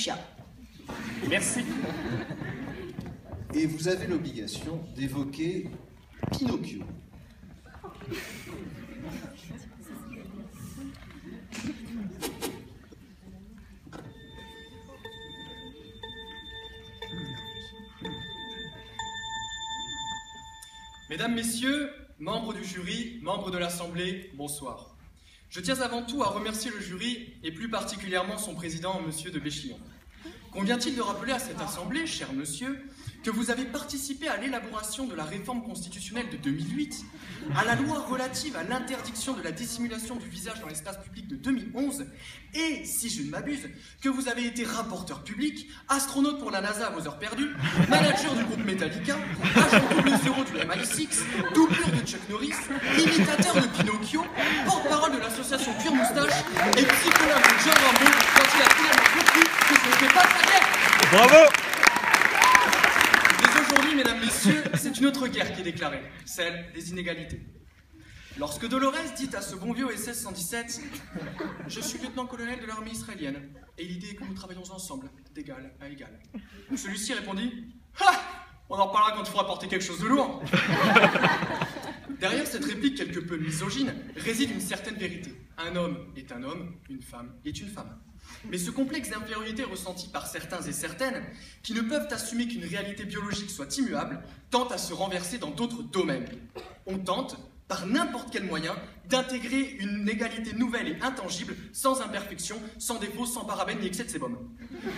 fuchsia. Merci. Et vous avez l'obligation d'évoquer Pinocchio. Mesdames, Messieurs, membres du jury, membres de l'Assemblée, bonsoir. Je tiens avant tout à remercier le jury, et plus particulièrement son président, Monsieur de Béchillon. Convient-il de rappeler à cette Assemblée, cher monsieur, que vous avez participé à l'élaboration de la réforme constitutionnelle de 2008, à la loi relative à l'interdiction de la dissimulation du visage dans l'espace public de 2011, et, si je ne m'abuse, que vous avez été rapporteur public, astronaute pour la NASA à vos heures perdues, manager du groupe Metallica, agent 00 du MI6, doublure de Chuck Norris, imitateur de Pinocchio, porte-parole de l'association Cuir Moustache et psychologue de John Rambo quand il a finalement compris que ce n'était pas sa guerre. Bravo! Mais aujourd'hui, mesdames, messieurs, c'est une autre guerre qui est déclarée, celle des inégalités. Lorsque Dolores dit à ce bon vieux SS 117 « Je suis lieutenant-colonel de l'armée israélienne, et l'idée est que nous travaillons ensemble, d'égal à égal. » Celui-ci répondit « Ah, on en reparlera quand il faudra porter quelque chose de lourd. » Derrière cette réplique quelque peu misogyne réside une certaine vérité. Un homme est un homme, une femme est une femme. Mais ce complexe d'infériorité ressenti par certains et certaines, qui ne peuvent assumer qu'une réalité biologique soit immuable, tente à se renverser dans d'autres domaines. On tente, par n'importe quel moyen, d'intégrer une égalité nouvelle et intangible, sans imperfection, sans défaut, sans parabènes ni excès de sébum.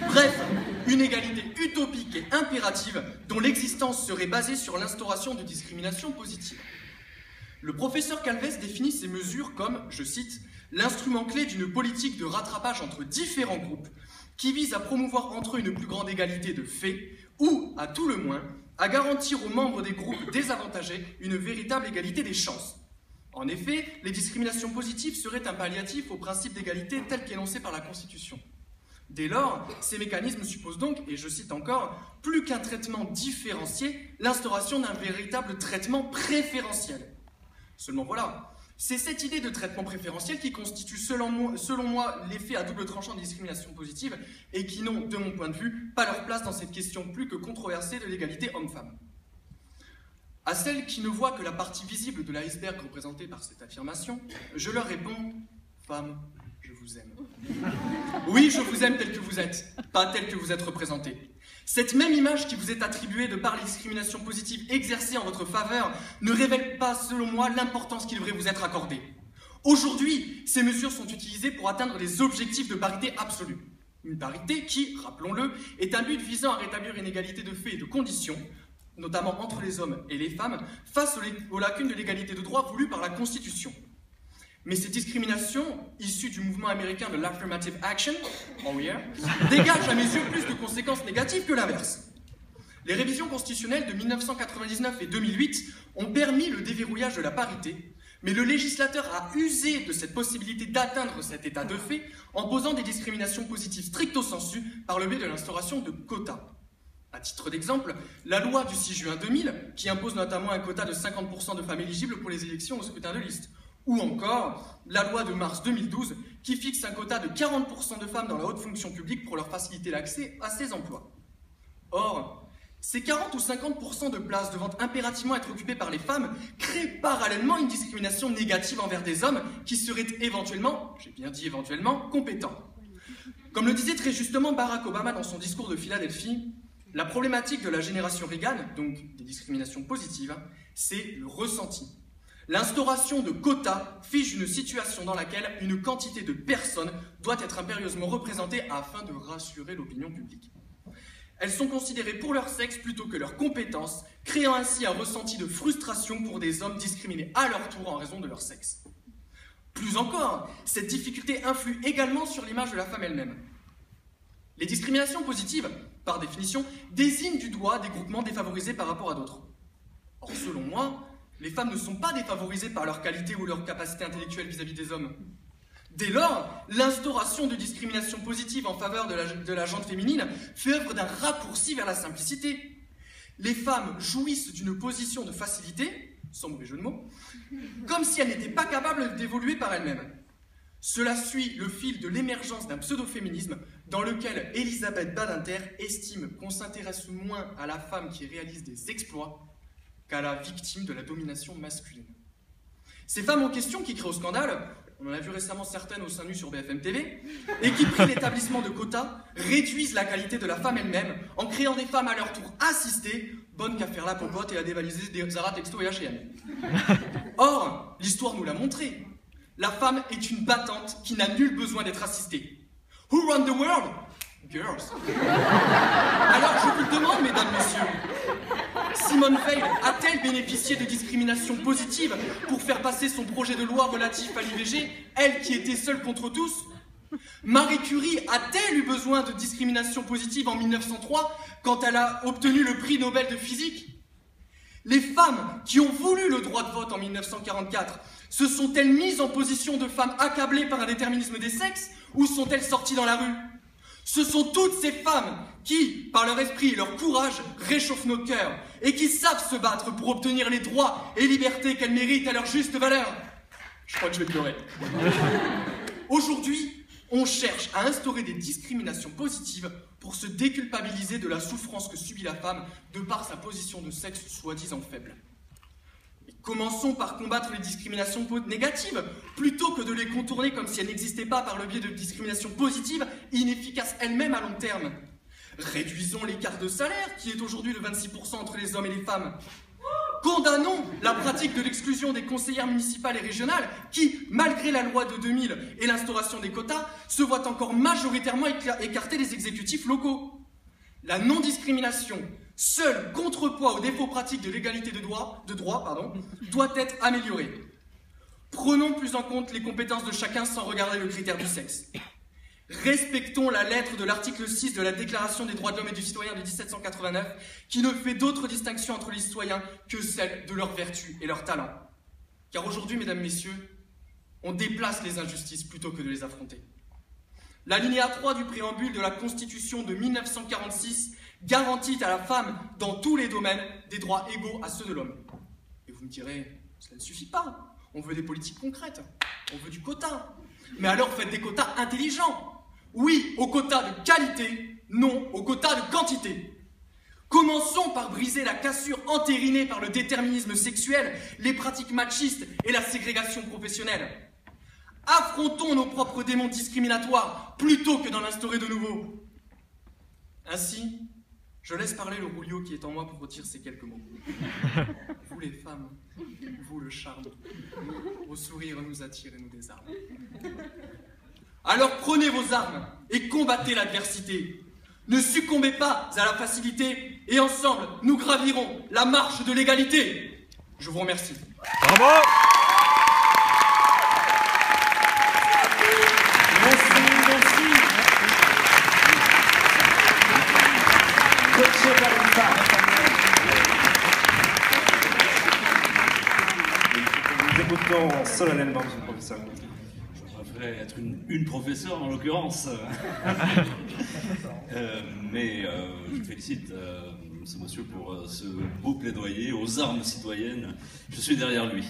Bref, une égalité utopique et impérative dont l'existence serait basée sur l'instauration de discriminations positives. Le professeur Calvez définit ces mesures comme, je cite, « l'instrument clé d'une politique de rattrapage entre différents groupes qui vise à promouvoir entre eux une plus grande égalité de fait ou, à tout le moins, à garantir aux membres des groupes désavantagés une véritable égalité des chances. En effet, les discriminations positives seraient un palliatif au principe d'égalité tel qu'énoncé par la Constitution. Dès lors, ces mécanismes supposent donc, et je cite encore, plus qu'un traitement différencié, l'instauration d'un véritable traitement préférentiel. Seulement voilà, c'est cette idée de traitement préférentiel qui constitue selon moi l'effet à double tranchant des discriminations positives et qui n'ont, de mon point de vue, pas leur place dans cette question plus que controversée de l'égalité homme-femme. À celles qui ne voient que la partie visible de l'iceberg représentée par cette affirmation, je leur réponds « Femme, je vous aime. » Oui, je vous aime tel que vous êtes, pas tel que vous êtes représenté. Cette même image qui vous est attribuée de par les discriminations positives exercées en votre faveur ne révèle pas, selon moi, l'importance qui devrait vous être accordée. Aujourd'hui, ces mesures sont utilisées pour atteindre des objectifs de parité absolue. Une parité qui, rappelons-le, est un but visant à rétablir une égalité de fait et de conditions, notamment entre les hommes et les femmes, face aux lacunes de l'égalité de droit voulues par la Constitution. Mais ces discriminations, issues du mouvement américain de l'Affirmative Action, oh yeah, dégagent à mes yeux plus de conséquences négatives que l'inverse. Les révisions constitutionnelles de 1999 et 2008 ont permis le déverrouillage de la parité, mais le législateur a usé de cette possibilité d'atteindre cet état de fait en posant des discriminations positives stricto sensu par le biais de l'instauration de quotas. À titre d'exemple, la loi du 6 juin 2000, qui impose notamment un quota de 50% de femmes éligibles pour les élections au scrutin de liste, ou encore la loi de mars 2012 qui fixe un quota de 40% de femmes dans la haute fonction publique pour leur faciliter l'accès à ces emplois. Or, ces 40 ou 50% de places devant impérativement être occupées par les femmes créent parallèlement une discrimination négative envers des hommes qui seraient éventuellement, j'ai bien dit éventuellement, compétents. Comme le disait très justement Barack Obama dans son discours de Philadelphie, la problématique de la génération Reagan, donc des discriminations positives, c'est le ressenti. L'instauration de quotas fige une situation dans laquelle une quantité de personnes doit être impérieusement représentée afin de rassurer l'opinion publique. Elles sont considérées pour leur sexe plutôt que leurs compétences, créant ainsi un ressenti de frustration pour des hommes discriminés à leur tour en raison de leur sexe. Plus encore, cette difficulté influe également sur l'image de la femme elle-même. Les discriminations positives, par définition, désignent du doigt des groupements défavorisés par rapport à d'autres. Or, selon moi, les femmes ne sont pas défavorisées par leur qualité ou leur capacité intellectuelle vis-à-vis des hommes. Dès lors, l'instauration de discrimination positive en faveur de la gente féminine fait œuvre d'un raccourci vers la simplicité. Les femmes jouissent d'une position de facilité, sans mauvais jeu de mots, comme si elles n'étaient pas capables d'évoluer par elles-mêmes. Cela suit le fil de l'émergence d'un pseudo-féminisme dans lequel Elisabeth Badinter estime qu'on s'intéresse moins à la femme qui réalise des exploits qu'à la victime de la domination masculine. Ces femmes en question qui créent au scandale, on en a vu récemment certaines au sein nu sur BFM TV, et qui, pris l'établissement de quotas, réduisent la qualité de la femme elle-même en créant des femmes à leur tour assistées, bonnes qu'à faire la popote et à dévaliser des Zara, Texto et H&M. Or, l'histoire nous l'a montré. La femme est une battante qui n'a nul besoin d'être assistée. Who run the world? Girls. Alors, je vous le demande, mesdames, messieurs, Simone Veil a-t-elle bénéficié de discrimination positive pour faire passer son projet de loi relatif à l'IVG, elle qui était seule contre tous? Marie Curie a-t-elle eu besoin de discrimination positive en 1903 quand elle a obtenu le prix Nobel de physique? Les femmes qui ont voulu le droit de vote en 1944 se sont-elles mises en position de femmes accablées par un déterminisme des sexes ou sont-elles sorties dans la rue? Ce sont toutes ces femmes qui, par leur esprit et leur courage, réchauffent nos cœurs et qui savent se battre pour obtenir les droits et libertés qu'elles méritent à leur juste valeur. Je crois que je vais pleurer. Aujourd'hui, on cherche à instaurer des discriminations positives pour se déculpabiliser de la souffrance que subit la femme de par sa position de sexe soi-disant faible. Commençons par combattre les discriminations négatives, plutôt que de les contourner comme si elles n'existaient pas par le biais de discriminations positives, inefficaces elles-mêmes à long terme. Réduisons l'écart de salaire, qui est aujourd'hui de 26% entre les hommes et les femmes. Condamnons la pratique de l'exclusion des conseillères municipales et régionales, qui, malgré la loi de 2000 et l'instauration des quotas, se voient encore majoritairement écarter des exécutifs locaux. La non-discrimination, seul contrepoids aux défauts pratiques de l'égalité de droit, doit être améliorée. Prenons plus en compte les compétences de chacun sans regarder le critère du sexe. Respectons la lettre de l'article 6 de la Déclaration des droits de l'homme et du citoyen de 1789, qui ne fait d'autre distinction entre les citoyens que celle de leurs vertus et leurs talents. Car aujourd'hui, mesdames, messieurs, on déplace les injustices plutôt que de les affronter. L'alinéa 3 du préambule de la Constitution de 1946 garantit à la femme, dans tous les domaines, des droits égaux à ceux de l'homme. Et vous me direz, cela ne suffit pas. On veut des politiques concrètes. On veut du quota. Mais alors faites des quotas intelligents. Oui, aux quotas de qualité, non aux quotas de quantité. Commençons par briser la cassure entérinée par le déterminisme sexuel, les pratiques machistes et la ségrégation professionnelle. Affrontons nos propres démons discriminatoires plutôt que d'en instaurer de nouveaux. Ainsi, je laisse parler le rouliot qui est en moi pour redire ces quelques mots. Vous les femmes, vous le charme, vos sourires nous attirent et nous désarment. Alors prenez vos armes et combattez l'adversité. Ne succombez pas à la facilité et ensemble, nous gravirons la marche de l'égalité. Je vous remercie. Bravo! Nous écoutons solennellement M. le professeur. Je préférerais être une professeure en l'occurrence. Mais je félicite ce monsieur pour ce beau plaidoyer aux armes citoyennes. Je suis derrière lui.